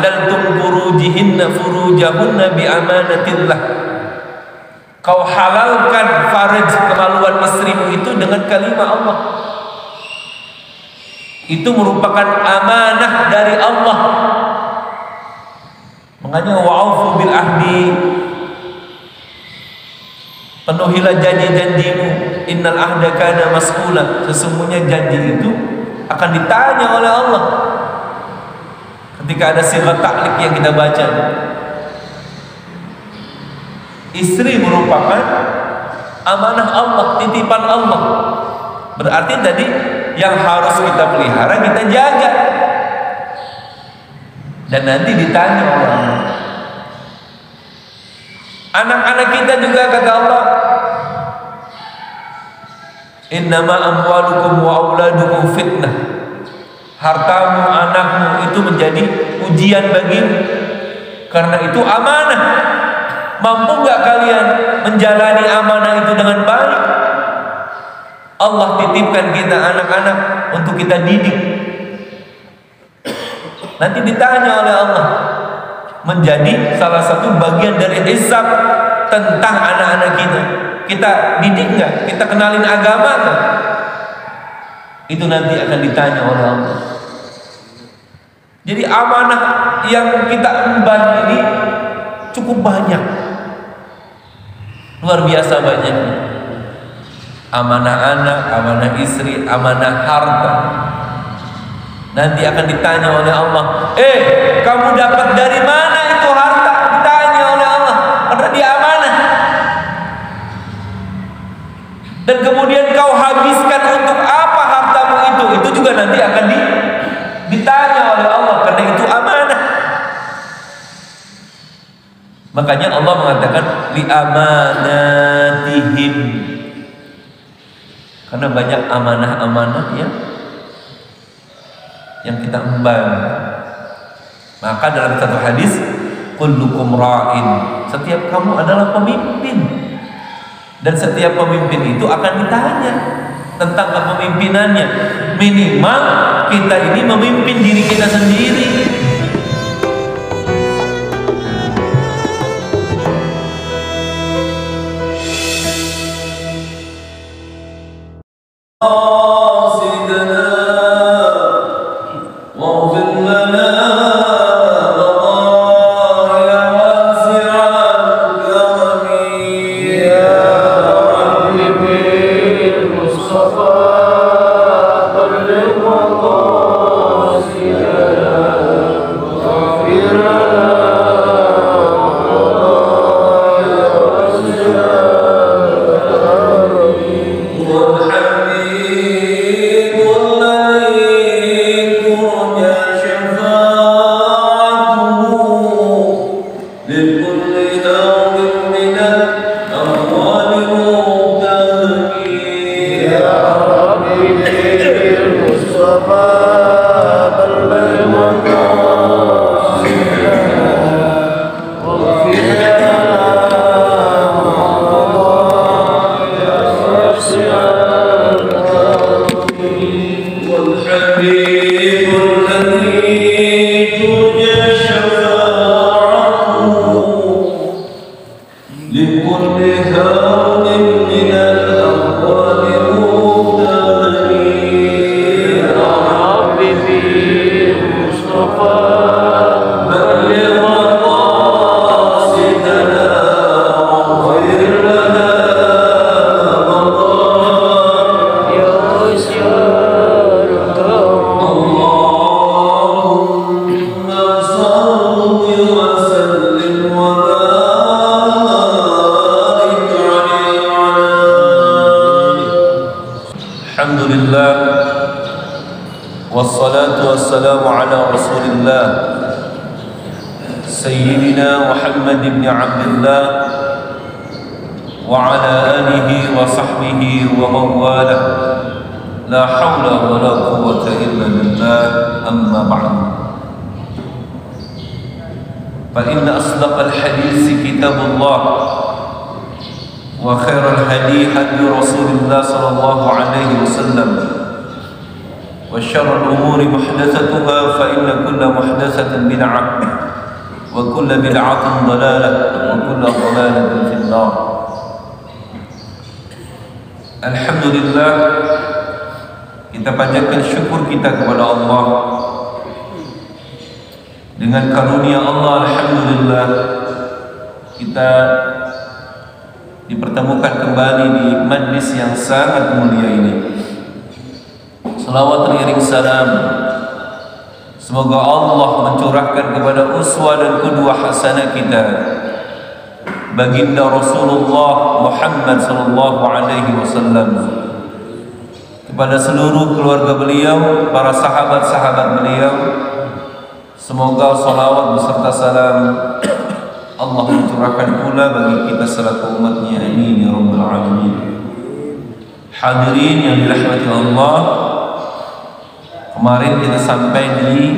istahlaltum furujahunna bi amanatillah. Kau halalkan faraj, kemaluan istrimu itu dengan kalimat Allah. Itu merupakan amanah dari Allah. Makanya wa'aufu bil ahdi, penuhilah janji-janjimu. Innal ahda kana mas'ula, sesungguhnya janji itu akan ditanya oleh Allah. Ketika ada sigat ta'liq yang kita baca, istri merupakan amanah Allah, titipan Allah. Berarti tadi yang harus kita pelihara, kita jaga, dan nanti ditanya oleh Allah. Anak-anak kita juga kata Allah, innama amwalukum wa auladukum fitnah. Hartamu, anakmu itu menjadi ujian bagimu, karena itu amanah. Mampu gak kalian menjalani amanah itu dengan baik? Allah titipkan kita anak-anak untuk kita didik. Nanti ditanya oleh Allah, menjadi salah satu bagian dari hisab tentang anak-anak kita. Kita didik gak? Kita kenalin agama gak? Itu nanti akan ditanya oleh Allah. Jadi amanah yang kita emban ini cukup banyak, luar biasa banyaknya. Amanah anak, amanah istri, amanah harta. Nanti akan ditanya oleh Allah, kamu dapat dari mana itu harta? Ditanya oleh Allah, karena dia amanah. Dan kemudian kau habiskan untuk apa hartamu itu? Itu juga nanti akan ditanya oleh Allah, karena itu amanah. Makanya Allah mengatakan li amanatihim, karena banyak amanah-amanah yang kita emban. Maka dalam satu hadis, kullukum ra'in, setiap kamu adalah pemimpin, dan setiap pemimpin itu akan ditanya tentang kepemimpinannya. Minimal kita ini memimpin diri kita sendiri. Wassalatu wassalamu ala rasulillah Sayyidina Muhammad ibn Abdullah wa ala alihi wa sahbihi wa mawalah. La hawla wa la quwwata illa billah, amma ba'd. Fa inna asdaqal hadisi kitabullah wa khairal hadi hadi rasulillah sallallahu alaihi wasallam. وشر الأمور محدثتها فإن كل محدثة بدعة وكل بدعة ضلالة وكل ضلالة في النار. Alhamdulillah, kita panjatkan syukur kita kepada Allah. Dengan karunia Allah, alhamdulillah, kita dipertemukan kembali di majlis yang sangat mulia ini. Salawat teriring salam, semoga Allah mencurahkan kepada uswah dan qudwah hasanah kita, baginda Rasulullah Muhammad sallallahu alaihi wasallam, kepada seluruh keluarga beliau, para sahabat-sahabat beliau. Semoga salawat beserta salam Allah mencurahkan pula bagi kita selaku umatnya, amin ya rabbal alamin. Hadirin yang dirahmati Allah, kemarin kita sampai di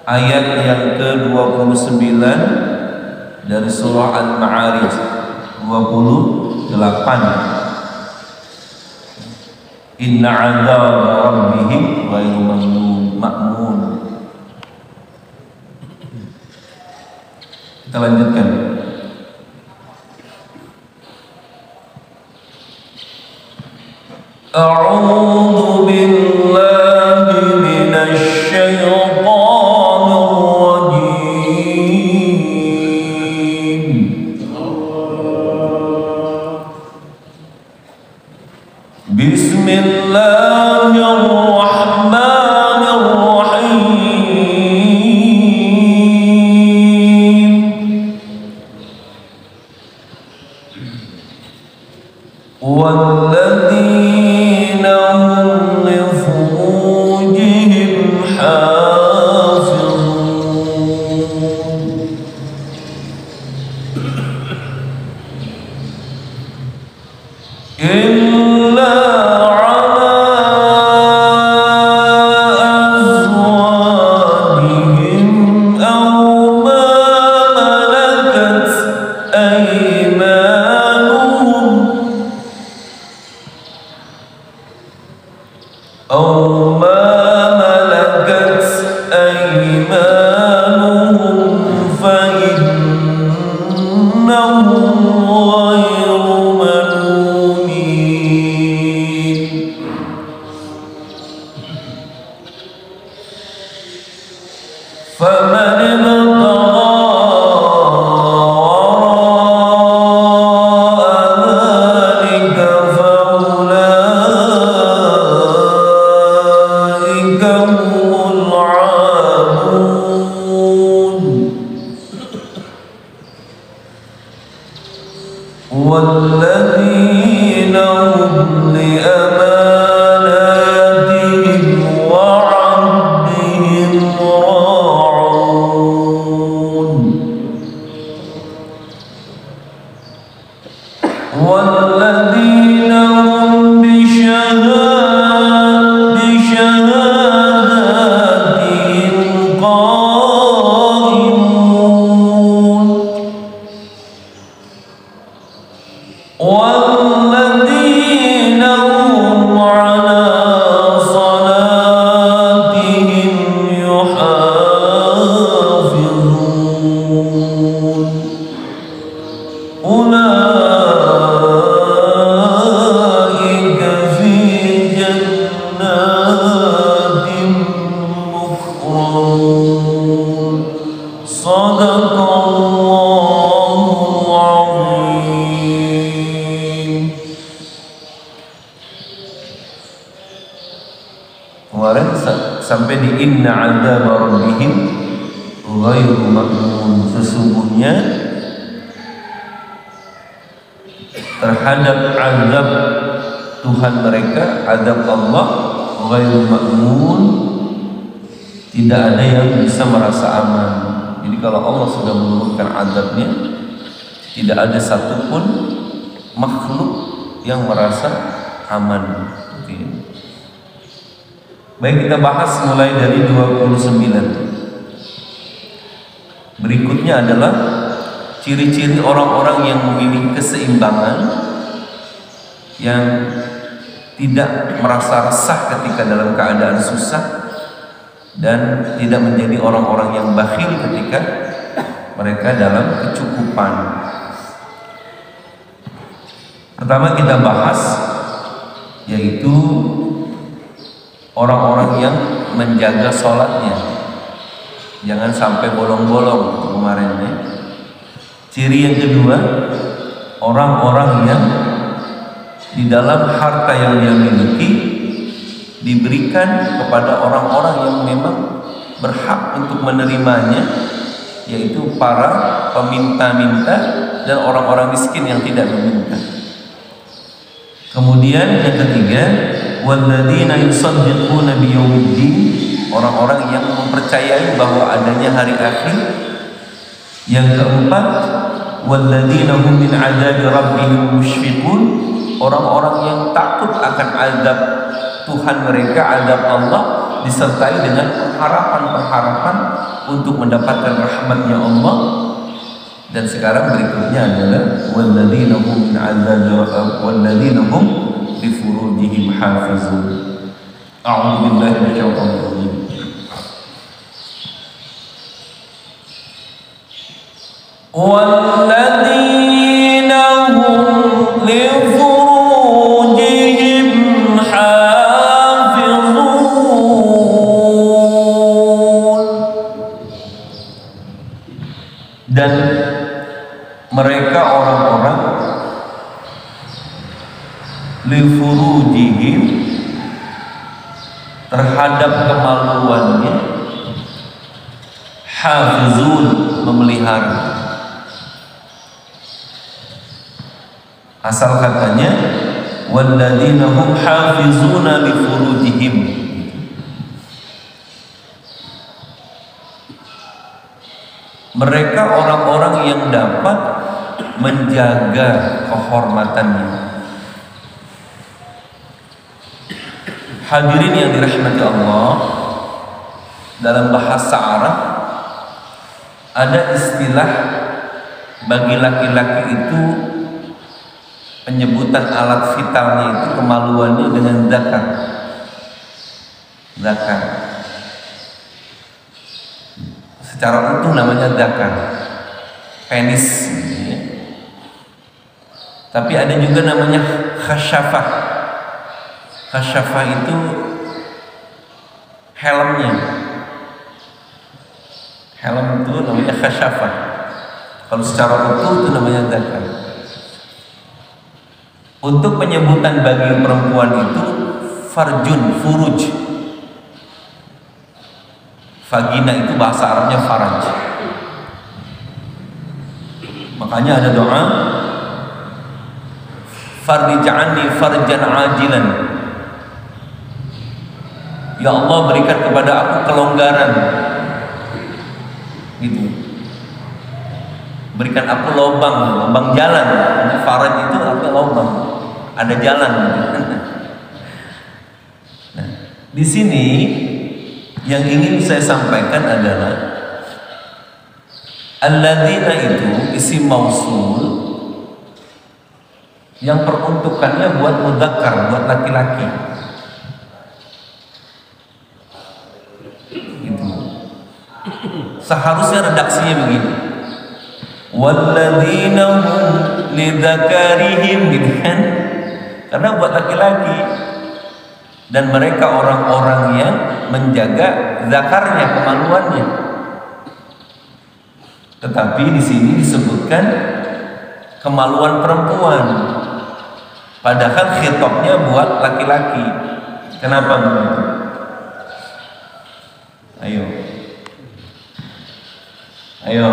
ayat yang ke-29 dari surah Al-Ma'arij 28. Inna 'adzaba rabbihim ghairu ma'mun. Kita lanjutkan. A'udzu billahi minasy syaithanir rajim. Bismillahirrahmanirrahim. وَالَّذِينَ هُمْ لِفُرُوجِهِمْ حَافِظُونَ إِلَّا عَلَى أَزْوَاجِهِمْ أَوْ مَا مَلَكَتْ أَيْمَانُهُمْ فإنهم غير ملومين. فمن ابتغى وراء ذلك فأولئك هم العادون. والذين هم لأماناتهم وعهدهم راعون. والذين هم بشهاداتهم قائمون. والذين هم على صلاتهم يحافظون. أولئك في جنات مكرمون. صدق الله العظيم. Kemarin sampai di inna 'adzaba rabbihim ghairu ma'mun. Sesungguhnya terhadap azab Tuhan mereka, azab Allah, ghairu ma'mun, tidak ada yang bisa merasa aman. Jadi kalau Allah sudah menurunkan azabnya, tidak ada satupun makhluk yang merasa aman. Baik, kita bahas mulai dari 29. Berikutnya adalah ciri-ciri orang-orang yang memiliki keseimbangan, yang tidak merasa resah ketika dalam keadaan susah, dan tidak menjadi orang-orang yang bakhil ketika mereka dalam kecukupan. Pertama kita bahas yaitu orang-orang yang menjaga sholatnya, jangan sampai bolong-bolong kemarin ya. Ciri yang kedua, orang-orang yang di dalam harta yang dia miliki diberikan kepada orang-orang yang memang berhak untuk menerimanya, yaitu para peminta-minta dan orang-orang miskin yang tidak meminta. Kemudian yang ketiga, walladzina yusaddiquna biyaumiddin, orang-orang yang mempercayai bahwa adanya hari akhir. Yang keempat, walladzina hum min 'adzabi rabbihim musyfiqun, orang-orang yang takut akan azab Tuhan mereka, azab Allah, disertai dengan harapan-harapan untuk mendapatkan rahmatnya Allah. Dan sekarang berikutnya adalah walladzina hum min 'adzabi walladzina hum li furujihim hafizun. A'udzu billahi minasyaitonir rajim. Walladzina hum li furujihim hafizun, dan mereka orang-orang li furujihim, terhadap kemaluannya, hafizun, memelihara. Asal katanya walladzina hum hafizuna li furujihim, mereka orang-orang yang dapat menjaga kehormatannya. Hadirin yang dirahmati Allah, dalam bahasa Arab ada istilah bagi laki-laki itu, penyebutan alat vitalnya itu, kemaluannya dengan zakar. Zakar secara utuh namanya zakar, penis ya. Tapi ada juga namanya khasyafah. Khasyafah itu helmnya. Helm itu namanya khasyafah. Kalau secara utuh itu namanya zakar. Untuk penyebutan bagi perempuan itu farjun, furuj. Vagina itu bahasa Arabnya faraj. Makanya ada doa, farj'anni farjan ajilan, ya Allah berikan kepada aku kelonggaran gitu, berikan aku lubang jalan. Faraj itu artinya lubang, ada jalan. Nah, di sini yang ingin saya sampaikan adalah alladzina itu isim mausul yang peruntukannya buat mudzakkar, buat laki-laki. Gitu. Seharusnya redaksinya begini, walladzina hum lidzakarihim, gitu kan? Karena buat laki-laki, dan mereka orang-orang yang menjaga zakarnya, kemaluannya. Tetapi di sini disebutkan kemaluan perempuan, padahal khitabnya buat laki-laki. Kenapa begitu? Ayo,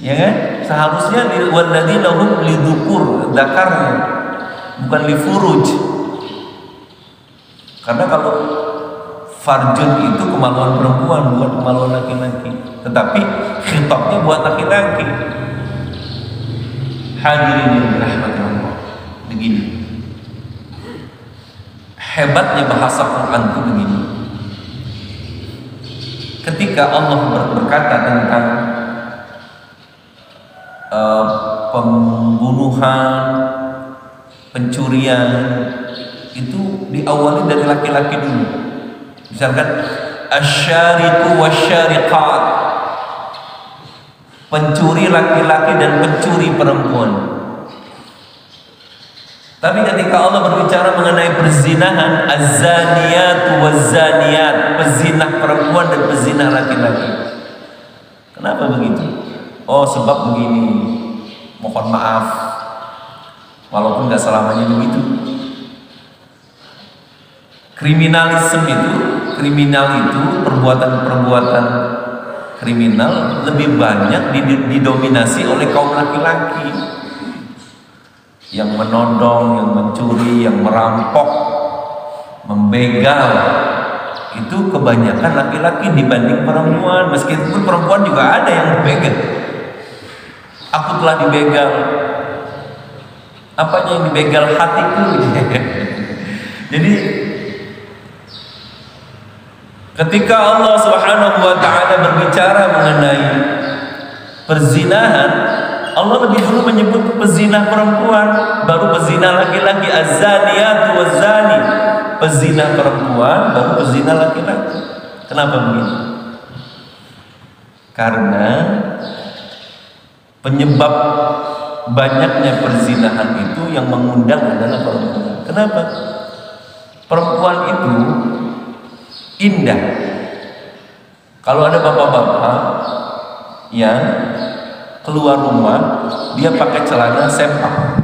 ya kan? Seharusnya walladzina hum lidzukur, zakarnya, bukan li furuj. Karena kalau farjun itu kemaluan perempuan, bukan kemaluan laki-laki. Tetapi khitabnya buat laki-laki. Hadirin yang dirahmati Allah, begini hebatnya bahasa Quran itu begini. Ketika Allah berkata tentang pembunuhan, pencurian, itu diawali dari laki-laki dulu. Misalkan asyariku wasyariqat, pencuri laki-laki dan pencuri perempuan. Tapi ketika Allah berbicara mengenai perzinahan, az-zaniyatu waz-zaniyat, pezinah perempuan dan pezinah laki-laki. Kenapa begitu? Oh, sebab begini. Mohon maaf, walaupun nggak selamanya begitu. Kriminal itu perbuatan kriminal lebih banyak didominasi oleh kaum laki-laki yang menodong, yang mencuri, yang merampok, membegal. Itu kebanyakan laki-laki dibanding perempuan. Meskipun perempuan juga ada yang begal. Aku telah dibegal. Apanya yang dibegal? Hatiku. Jadi ketika Allah Subhanahu wa taala berbicara mengenai perzinahan, Allah lebih dulu menyebut pezinah perempuan, baru pezinah laki-laki. Az-zaniyatu waz-zani, pezinah perempuan, baru pezinah laki-laki. Kenapa begitu? Karena penyebab banyaknya perzinahan itu yang mengundang adalah perempuan. Kenapa? Perempuan itu indah. Kalau ada bapak-bapak yang keluar rumah, dia pakai celana sempak,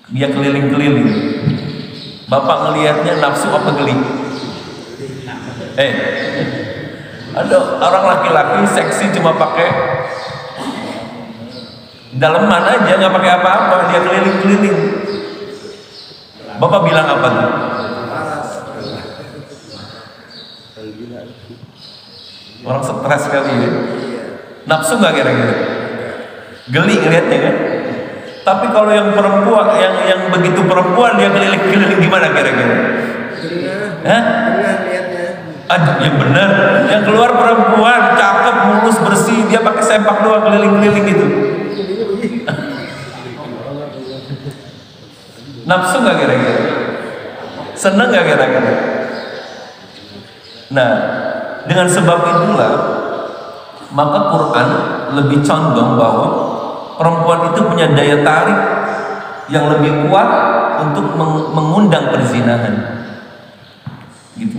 dia keliling-keliling, bapak ngelihatnya nafsu apa geli? Ada orang laki-laki seksi cuma pakai daleman aja, nggak pakai apa-apa, dia keliling-keliling. Bapak bilang apa tuh? Orang stres kali ya. Nafsu nggak kira-kira? Geli ngeliatnya kan? Tapi kalau yang perempuan, yang begitu perempuan dia keliling-keliling gimana kira-kira? Hah? Aduh, yang benar. Yang keluar perempuan, cakep, mulus, bersih, dia pakai sempak doang keliling-keliling gitu. Nafsu nggak kira-kira? Seneng nggak kira-kira? Nah, dengan sebab itulah maka Quran lebih condong bahwa perempuan itu punya daya tarik yang lebih kuat untuk mengundang perzinahan, gitu.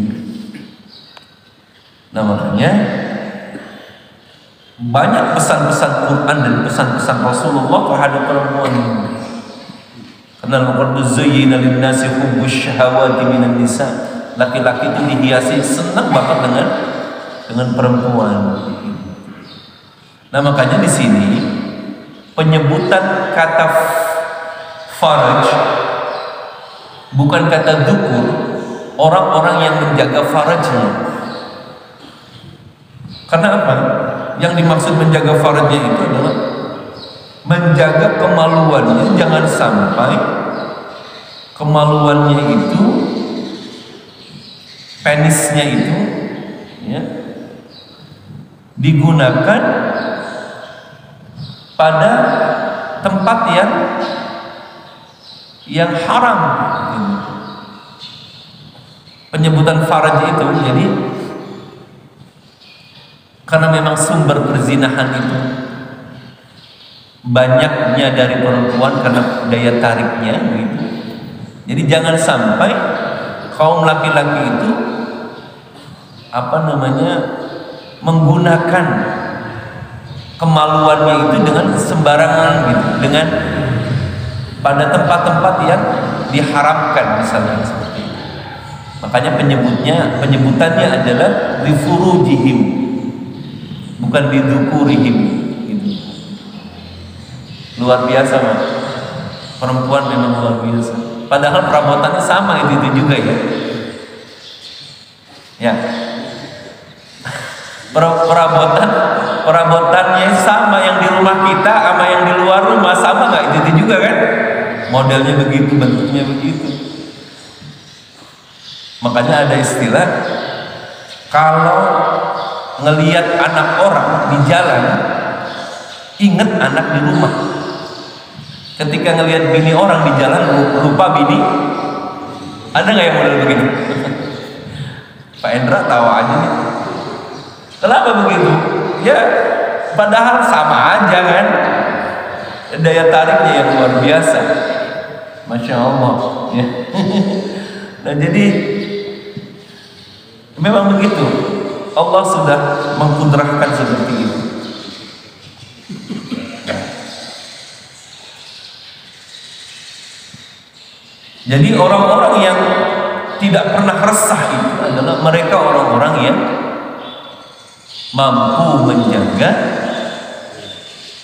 Nah, makanya banyak pesan-pesan Quran dan pesan-pesan Rasulullah terhadap perempuan ini. Karena laqad zuyyina lin-nasi hubbus syahawati minan nisa. Laki-laki itu dihiasi senang banget dengan perempuan. Nah, makanya di sini penyebutan kata faraj bukan kata dukur, orang-orang yang menjaga farajnya. Karena apa? Yang dimaksud menjaga farajnya itu adalah menjaga kemaluannya, jangan sampai kemaluannya itu, penisnya itu, ya, digunakan pada tempat yang haram. Penyebutan faraj itu jadi karena memang sumber perzinahan itu banyaknya dari perempuan karena daya tariknya gitu. Jadi jangan sampai kaum laki-laki itu menggunakan kemaluannya itu dengan sembarangan gitu, dengan pada tempat-tempat yang diharamkan misalnya seperti itu. Makanya penyebutannya adalah difurujihim, bukan didukurihim gitu. Luar biasa, Mas. Perempuan memang luar biasa. Padahal perabotannya sama itu juga ya. Ya. Perabotannya sama, yang di rumah kita sama yang di luar rumah sama nggak? Itu juga kan? Modelnya begitu, bentuknya begitu. Makanya ada istilah, kalau ngelihat anak orang di jalan, ingat anak di rumah. Ketika ngelihat bini orang di jalan, lupa bini. Ada nggak yang model begitu? Pak Endra tahu aja nih. Kenapa begitu? Ya, Padahal sama aja kan, daya tariknya yang luar biasa, Masya Allah ya. Nah jadi memang begitu, Allah sudah mengkudrahkan seperti itu. Jadi orang-orang yang tidak pernah resah itu adalah mereka orang-orang yang mampu menjaga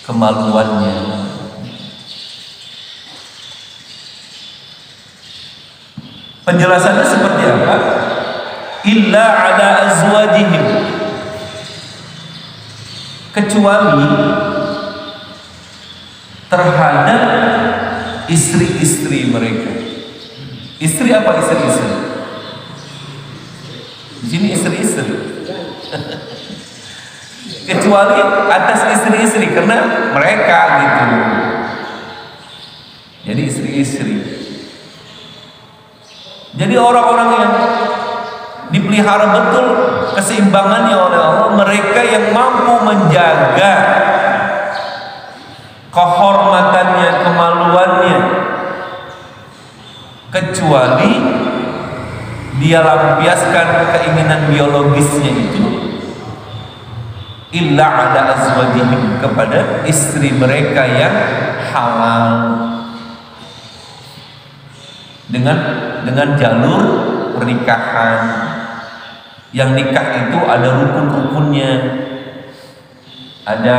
kemaluannya. Penjelasannya seperti apa? Illa ala azwajihim, kecuali terhadap istri-istri mereka. Istri apa istri-istri? Di sini istri-istri. Kecuali atas istri-istri karena mereka gitu. Jadi istri-istri. Jadi orang-orang yang dipelihara betul keseimbangannya oleh Allah, mereka yang mampu menjaga kehormatannya, kemaluannya, kecuali dia lampiaskan keinginan biologisnya itu illa ala azwajihim, kepada istri mereka yang halal dengan jalur pernikahan. Yang nikah itu ada rukun-rukunnya, ada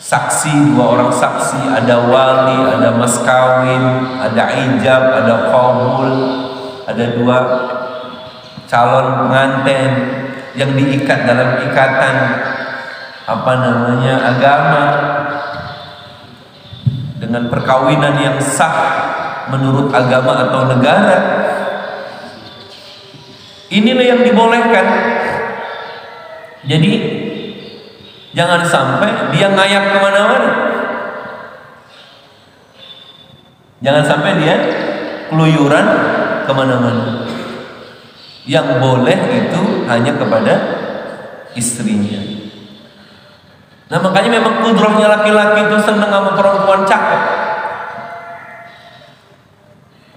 saksi, 2 orang saksi, ada wali, ada mas kawin, ada ijab, ada qabul, ada 2 calon pengantin yang diikat dalam ikatan agama dengan perkawinan yang sah menurut agama atau negara. Inilah yang dibolehkan. Jadi jangan sampai dia ngayap kemana-mana, jangan sampai dia keluyuran kemana-mana. Yang boleh itu hanya kepada istrinya. Nah makanya memang kudrahnya laki-laki itu senang sama perempuan cakep.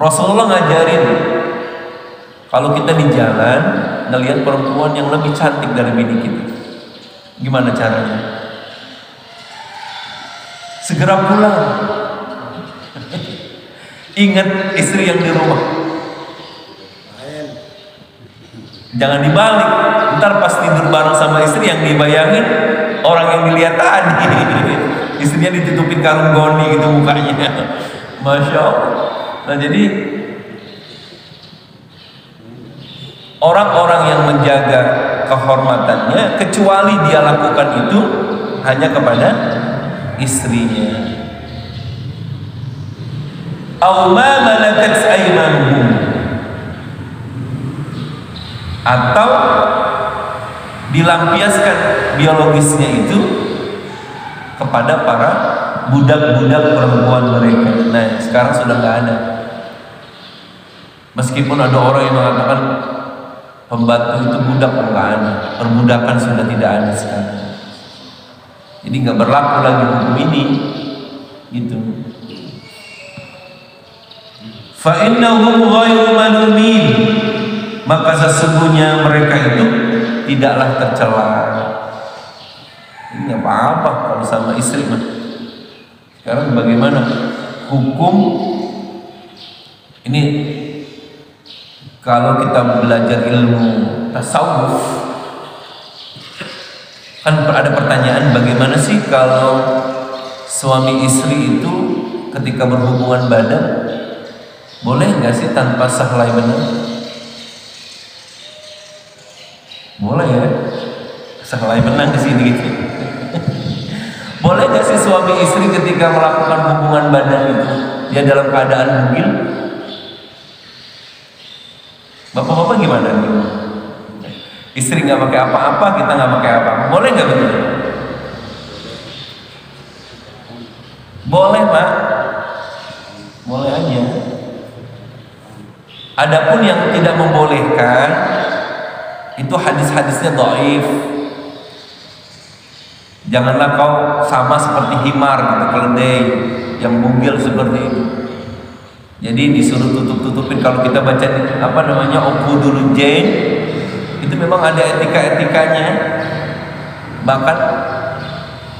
Rasulullah ngajarin, kalau kita di jalan ngelihat perempuan yang lebih cantik dari bini kita, gimana caranya? Segera pulang. Ingat istri yang di rumah. Jangan dibalik. Ntar pas tidur bareng sama istri yang dibayangin orang yang dilihat tadi. Istrinya ditutupin kalung goni gitu mukanya. Masya Allah. Nah jadi orang-orang yang menjaga kehormatannya, kecuali dia lakukan itu hanya kepada istrinya. Aw ma malakat aymanuhum, atau dilampiaskan biologisnya itu kepada para budak-budak perempuan mereka. Nah sekarang sudah nggak ada. Meskipun ada orang yang mengatakan pembantu itu budak, nggak ada. Perbudakan sudah tidak ada sekarang. Jadi nggak berlaku lagi hukum ini, gitu. Fa innahum ghairu malumin, maka sesungguhnya mereka itu tidaklah tercela. Ini nggak apa-apa kalau sama istri mah. Sekarang bagaimana hukum ini? Kalau kita belajar ilmu tasawuf, kan ada pertanyaan, bagaimana sih kalau suami istri itu ketika berhubungan badan boleh nggak sih tanpa sahlai benar? Boleh ya, sahlai benang di sini gitu. Boleh nggak sih suami istri ketika melakukan hubungan badan itu dia dalam keadaan bugil? Bapak-bapak gimana nih? Istri nggak pakai apa-apa, kita nggak pakai apa-apa, boleh nggak betul? Boleh Pak, boleh aja. Adapun yang tidak membolehkan itu hadis-hadisnya dhaif. Janganlah kau sama seperti himar gitu, keledai yang bugil seperti itu. Jadi disuruh tutup-tutupin. Kalau kita baca apa namanya Uqudul Jain, itu memang ada etika-etikanya. Bahkan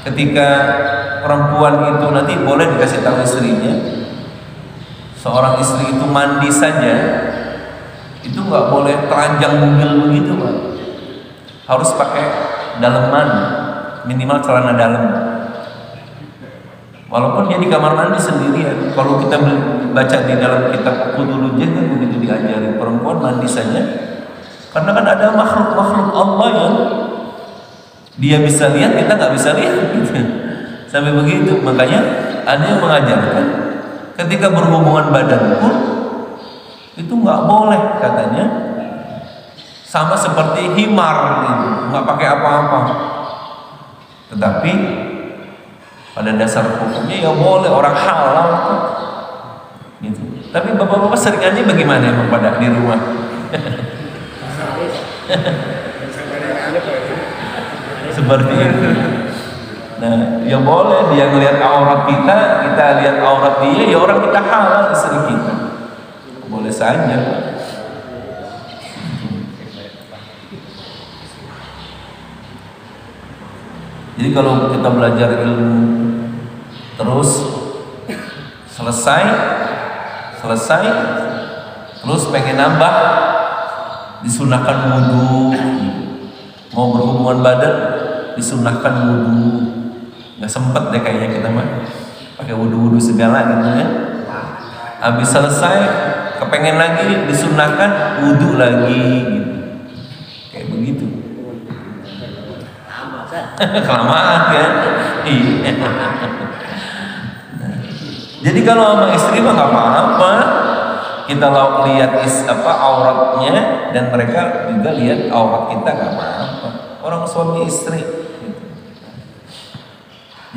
ketika perempuan itu nanti boleh dikasih tahu istrinya, seorang istri itu mandi saja itu nggak boleh telanjang bugil begitu, Pak. Harus pakai daleman, minimal celana dalam. Walaupun dia di kamar mandi sendirian. Kalau kita baca di dalam kitab Uqudul Jain kan begitu diajarin, perempuan mandi saja. Karena kan ada makhluk-makhluk Allah yang dia bisa lihat, kita nggak bisa lihat gitu. Sampai begitu. Makanya ada yang mengajarkan ketika berhubungan badan pun itu nggak boleh katanya sama seperti himar gitu, nggak pakai apa-apa. Tetapi pada dasar hukumnya ya boleh, orang halal gitu. Tapi bapak-bapak seringannya bagaimana emang pada di rumah? Seperti itu. Nah, ya boleh dia ngelihat aurat kita, kita lihat aurat dia, ya orang kita halal istri kita. Boleh saja. Jadi kalau kita belajar ilmu terus selesai terus pengen nambah, disunahkan wudu. Mau berhubungan badan disunahkan wudu. Nggak sempet deh kayaknya kita mah pakai wudu segala gitu ya. Habis selesai kepengen lagi disunahkan wudu lagi gitu. Kayak begitu. Kelamaan kan? Iya. Jadi kalau sama istri mah nggak apa-apa. Kita lihat auratnya dan mereka juga lihat aurat kita, nggak apa-apa. Orang suami istri. Gitu.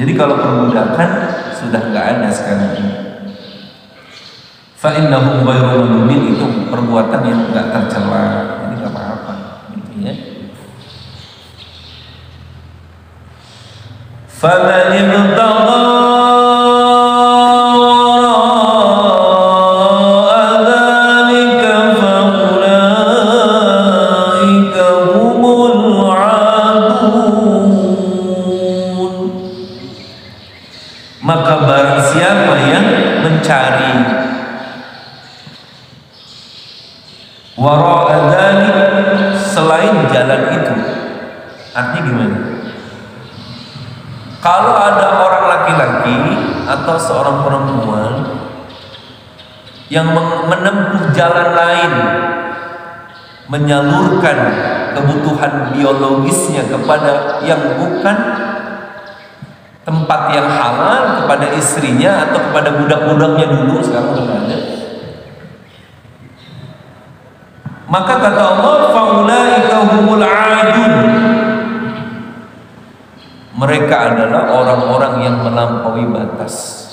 Jadi kalau perbudakan sudah nggak ada sekarang ini. Fa innahum ghairu malumin, itu perbuatan yang nggak tercela. Jadi nggak apa-apa. Gitu ya. Faman ibtagha selain jalan itu. Artinya gimana? Kalau ada orang laki-laki atau seorang perempuan yang menempuh jalan lain, menyalurkan kebutuhan biologisnya kepada yang bukan tempat yang halal, kepada istrinya atau kepada budak-budaknya dulu, sekarang sudah ada. Maka kata Allah, faulaika humul aadun. Mereka adalah orang-orang yang melampaui batas.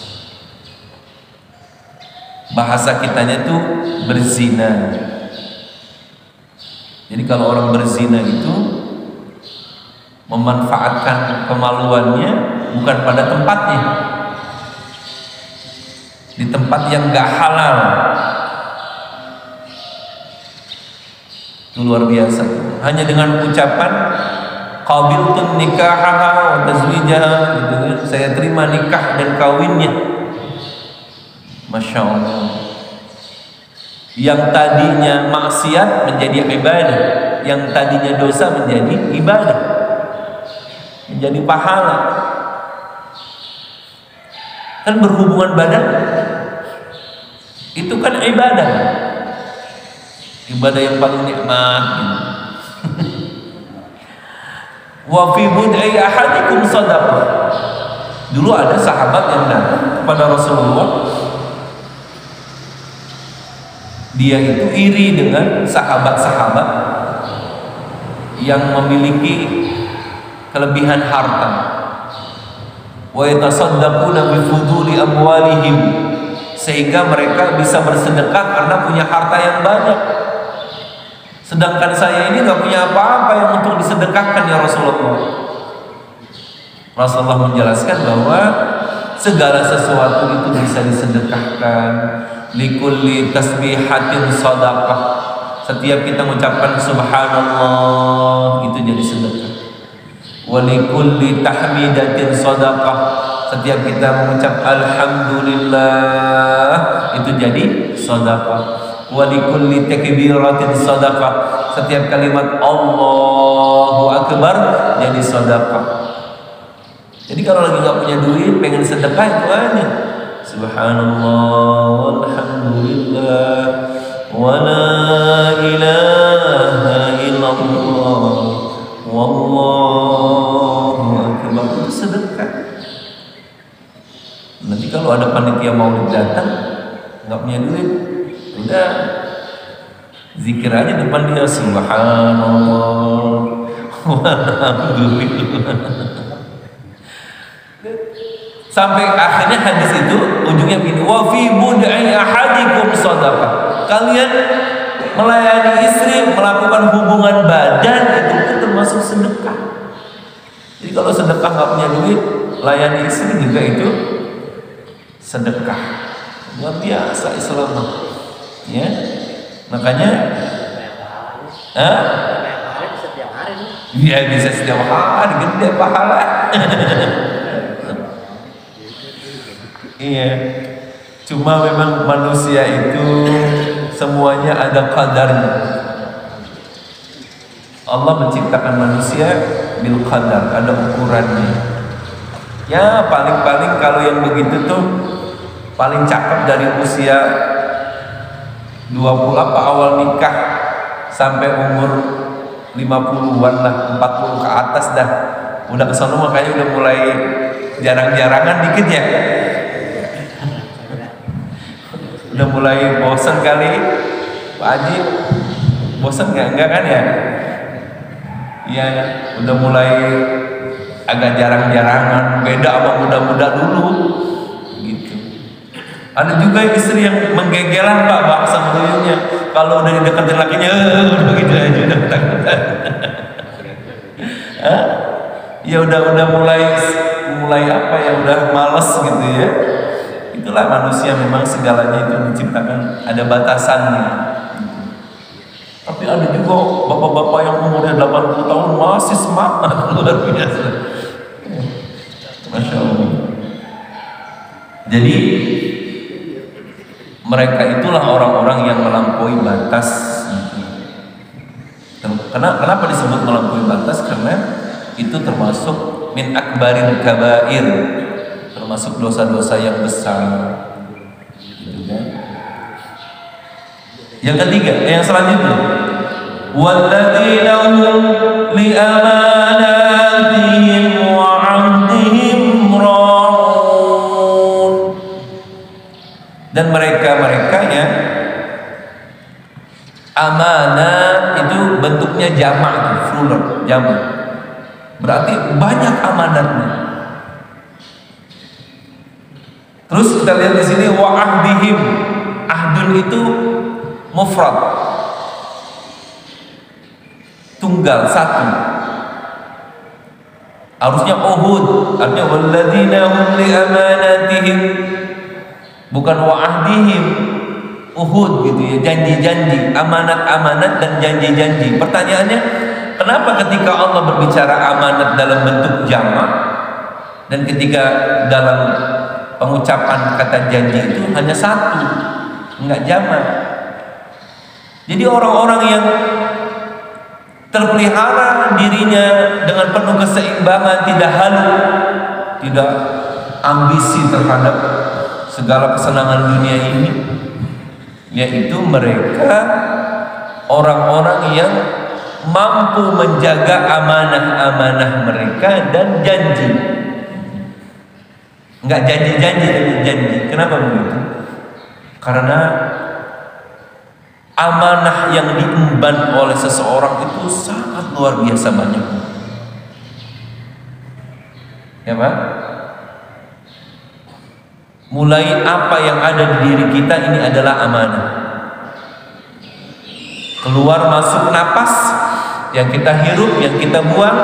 Bahasa kitanya tuh berzina. Jadi kalau orang berzina itu memanfaatkan kemaluannya bukan pada tempatnya, di tempat yang gak halal. Itu luar biasa. Hanya dengan ucapan qabiltun nikahaha wa tazwijaha, gitu kan, saya terima nikah dan kawinnya. Masya Allah. Yang tadinya maksiat menjadi ibadah, yang tadinya dosa menjadi ibadah, menjadi pahala. Kan berhubungan badan itu kan ibadah, ibadah yang paling nikmat gitu. Wa fi bud'i ahadikum shadaqah. Dulu ada sahabat yang datang kepada Rasulullah. Dia itu iri dengan sahabat-sahabat yang memiliki kelebihan harta. Wa yatasaddaquna bi fuduli amwalihim, sehingga mereka bisa bersedekah karena punya harta yang banyak. Sedangkan saya ini gak punya apa-apa yang untuk disedekahkan ya Rasulullah. Rasulullah menjelaskan bahwa segala sesuatu itu bisa disedekahkan. Likulli tasbihatin sadaqah. Setiap kita mengucapkan subhanallah itu jadi sedekah. Wa likulli tahmidatin sadaqah. Setiap kita mengucap alhamdulillah itu jadi sedekah. Wa likulli takbiratin sadaqah. Setiap kalimat Allahu akbar jadi sedekah. Jadi kalau lagi nggak punya duit, pengen sedekah itu aja. Subhanallah, walhamdulillah, wa la ilaha illallah, wallahu akbar. Itu sedekah. Nanti kalau ada panitia maulid datang, nggak punya duit, udah zikir aja depan dia, subhanallah, walhamdulillah. Sampai akhirnya hadis itu ujungnya begini, wa fi bud'i ahadikum shadaqah. Kalian melayani istri, melakukan hubungan badan itu termasuk sedekah. Jadi kalau sedekah nggak punya duit, layani istri juga itu sedekah. Luar biasa Islam, ya. Makanya, iya bisa setiap hari, gede pahala. Iya, cuma memang manusia itu semuanya ada qadarnya. Allah menciptakan manusia bil qadar, ada ukurannya. Ya paling-paling kalau yang begitu tuh paling cakep dari usia 20 apa awal nikah sampai umur 50-an lah, 40 ke atas dah. Udah kesana makanya udah mulai jarang-jarangan dikit ya. Udah mulai bosan kali Pak Haji, bosan enggak kan ya? Iya, udah mulai agak jarang-jarangan, beda sama muda-muda dulu gitu. Ada juga istri yang menggegeran Pak bahasa Melayunya, kalau udah dideketin lakinya begitu aja udah ketakutan. Ya udah mulai apa ya, udah males gitu ya. Itulah manusia, memang segalanya itu diciptakan ada batasannya. Tapi ada juga bapak-bapak yang umurnya 80 tahun masih semangat, luar biasa. Masya Allah. Jadi mereka itulah orang-orang yang melampaui batas. Kenapa disebut melampaui batas? Karena itu termasuk min akbaril kabair, termasuk dosa-dosa yang besar, gitu kan? Yang ketiga, yang selanjutnya, walladzina hum li amanatihim wa 'ahdihim ra'un. Dan mereka yang amanat itu bentuknya jamak, plural, jamak. Berarti banyak amanatnya. Terus kita lihat di sini wa ahdihim. Ahdun itu mufrad, tunggal, satu. Harusnya uhud, artinya walladzina hum li amanatihim, bukan wa ahdihim. Uhud gitu ya, janji-janji, amanat-amanat dan janji-janji. Pertanyaannya, kenapa ketika Allah berbicara amanat dalam bentuk jamak dan ketika dalam pengucapan kata janji itu hanya satu, enggak jamak? Jadi orang-orang yang terpelihara dirinya dengan penuh keseimbangan, tidak halu, tidak ambisi terhadap segala kesenangan dunia ini, yaitu mereka orang-orang yang mampu menjaga amanah-amanah mereka dan janji. Enggak janji-janji, janji. Kenapa begitu? Karena amanah yang diemban oleh seseorang itu sangat luar biasa banyak. Ya Pak? Mulai apa yang ada di diri kita ini adalah amanah. Keluar masuk napas yang kita hirup, yang kita buang,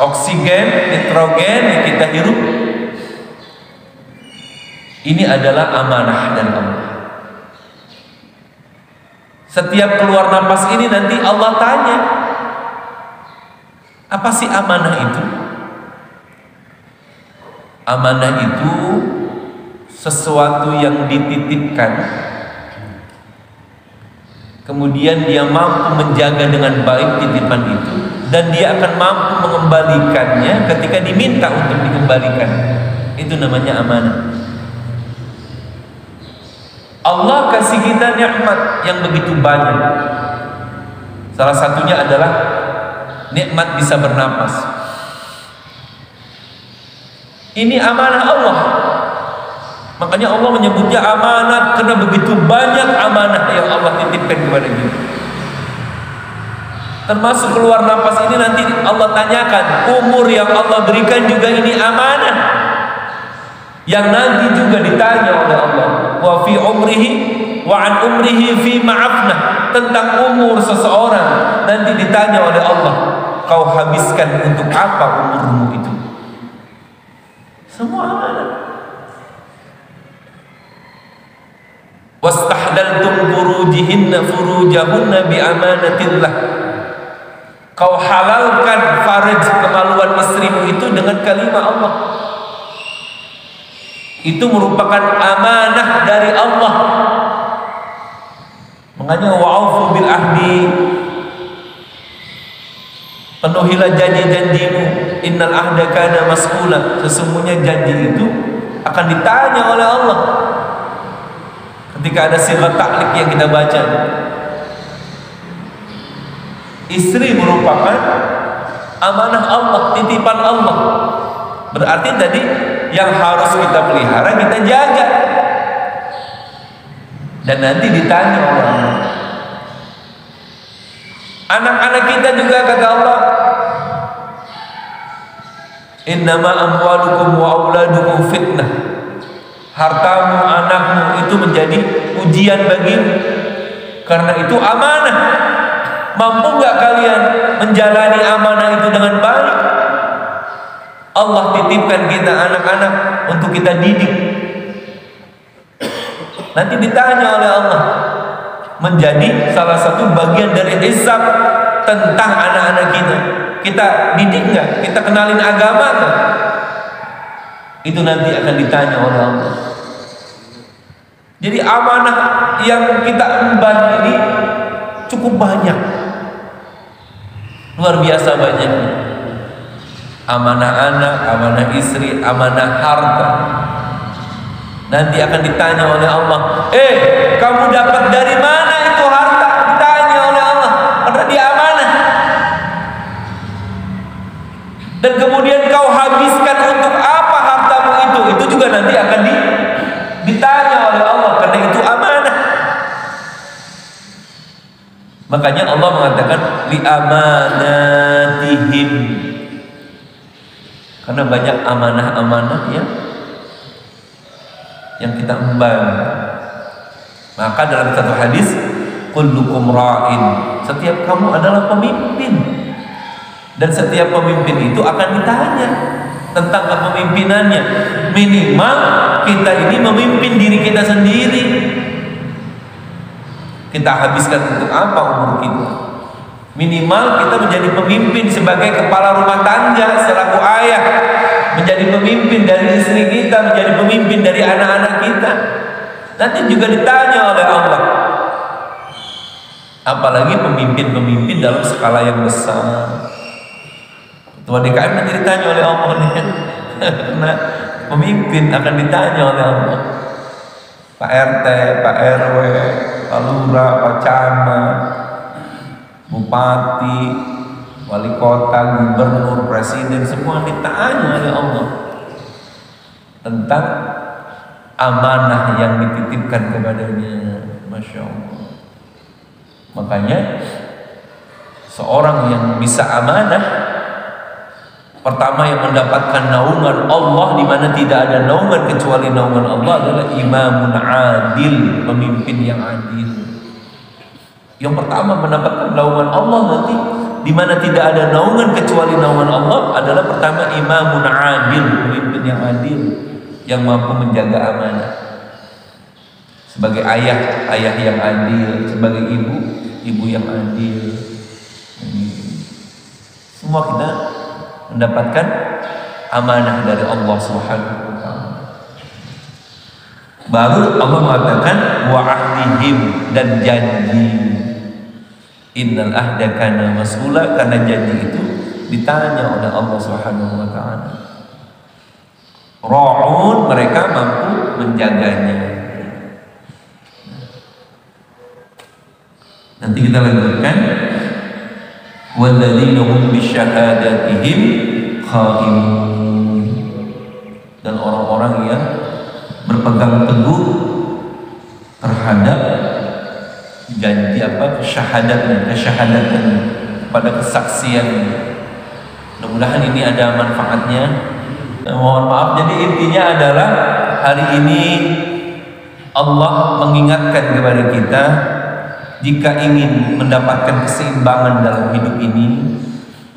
oksigen, nitrogen yang kita hirup, ini adalah amanah dari Allah. Setiap keluar napas ini nanti Allah tanya, apa sih amanah itu? Amanah itu sesuatu yang dititipkan, kemudian dia mampu menjaga dengan baik titipan itu, dan dia akan mampu mengembalikannya ketika diminta untuk dikembalikan. Itu namanya amanah. Allah kasih kita nikmat yang begitu banyak. Salah satunya adalah nikmat bisa bernapas. Ini amanah Allah. Makanya Allah menyebutnya amanat, karena begitu banyak amanah yang Allah titipkan kepada kita. Termasuk keluar napas ini nanti Allah tanyakan, umur yang Allah berikan juga ini amanah, yang nanti juga ditanya oleh Allah. Wa fi umrihi wa an umrihi fi ma'afnah, tentang umur seseorang nanti ditanya oleh Allah, kau habiskan untuk apa umurmu itu? Semua amanah. Wastahdaltum furujahunna bi amanatillah, kau halalkan farj, kemaluan istrimu itu dengan kalimat Allah. Itu merupakan amanah dari Allah. Makanya wa'aufu bil ahdi, penuhilah janji-janjimu. Innal ahda kana mas'ula, sesungguhnya janji itu akan ditanya oleh Allah. Ketika ada sigat ta'liq yang kita baca, istri merupakan amanah Allah, titipan Allah. Berarti tadi yang harus kita pelihara, kita jaga, dan nanti ditanya oleh Allah. Anak-anak kita juga, kata Allah, innama amwalukum wa auladukum fitnah, hartamu, anakmu itu menjadi ujian bagimu. Karena itu amanah. Mampu nggak kalian menjalani amanah itu dengan baik? Allah titipkan kita anak-anak untuk kita didik. Nanti ditanya oleh Allah, menjadi salah satu bagian dari hisab tentang anak-anak kita. Kita didik nggak? Kita kenalin agama nggak? Itu nanti akan ditanya oleh Allah. Jadi amanah yang kita emban ini cukup banyak, luar biasa banyaknya. Amanah anak, amanah istri, amanah harta. Nanti akan ditanya oleh Allah, kamu dapat dari mana itu harta? Ditanya oleh Allah, karena dia amanah. Dan kemudian kau habiskan untuk apa hartamu itu? Itu juga nanti akan ditanya oleh Allah, karena itu amanah. Makanya Allah mengatakan li amanatihim, karena banyak amanah-amanah yang kita emban. Maka dalam satu hadis, kullukum ra'in, setiap kamu adalah pemimpin, dan setiap pemimpin itu akan ditanya tentang kepemimpinannya. Minimal kita ini memimpin diri kita sendiri. Kita habiskan untuk apa umur kita? Minimal kita menjadi pemimpin sebagai kepala rumah tangga, selaku ayah, menjadi pemimpin dari istri kita, menjadi pemimpin dari anak-anak kita. Nanti juga ditanya oleh Allah. Apalagi pemimpin-pemimpin dalam skala yang besar. Ketua DKM nanti ditanya oleh Allah nih. Karena pemimpin akan ditanya oleh Allah. Pak RT, Pak RW, Pak Lurah, Pak Camat, bupati, wali kota, gubernur, presiden, semua ditanya oleh Allah tentang amanah yang dititipkan kepadanya. Masya Allah. Makanya seorang yang bisa amanah, pertama yang mendapatkan naungan Allah, di mana tidak ada naungan kecuali naungan Allah, adalah imamun adil, pemimpin yang adil. Yang pertama mendapatkan naungan Allah nanti di mana tidak ada naungan kecuali naungan Allah adalah pertama imamun adil, pemimpin yang adil, yang mampu menjaga amanah. Sebagai ayah, ayah yang adil. Sebagai ibu, ibu yang adil. Semua kita mendapatkan amanah dari Allah Subhanahu wa taala. Baru Allah mengatakan wa ahdihim, dan janji. Innal ahda kana mas'ula, karena janji itu ditanya oleh Allah Subhanahu wa taala. Ra'un, mereka mampu menjaganya. Nanti kita lanjutkan. Walladzina hum bisyahadatihim qa'imun, dan orang-orang yang berpegang teguh terhadap janji kesyahadatan pada kesaksian. Mudah-mudahan ini ada manfaatnya. Mohon maaf, jadi intinya adalah hari ini Allah mengingatkan kepada kita, jika ingin mendapatkan keseimbangan dalam hidup ini,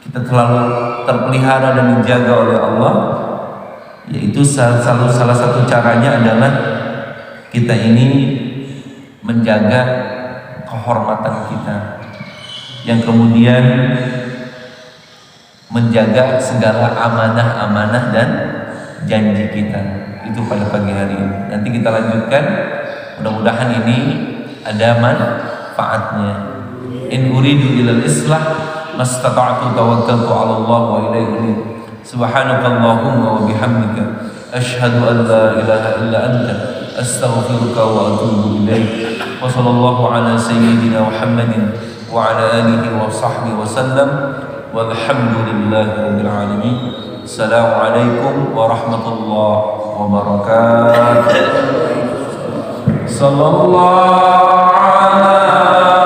kita selalu terpelihara dan dijaga oleh Allah, yaitu salah satu caranya adalah kita ini menjaga kehormatan kita, yang kemudian menjaga segala amanah-amanah dan janji kita. Itu pada pagi hari ini. Nanti kita lanjutkan. Mudah-mudahan ini ada manfaatnya. In uridu ilal islah mastata'tu tawakkaltu 'ala Allah wa ilaihi unib. Subhanakallahumma wa bihamdika asyhadu an la ilaha illa anta astaghfiruka wa atubu ilaik. Wa sallallahu ala sayyidina Muhammadin wa ala alihi wa sahbihi wa sallam. Walhamdulillahi rabbil alamin. Assalamualaikum warahmatullahi wabarakatuh. Sallallahu alaihi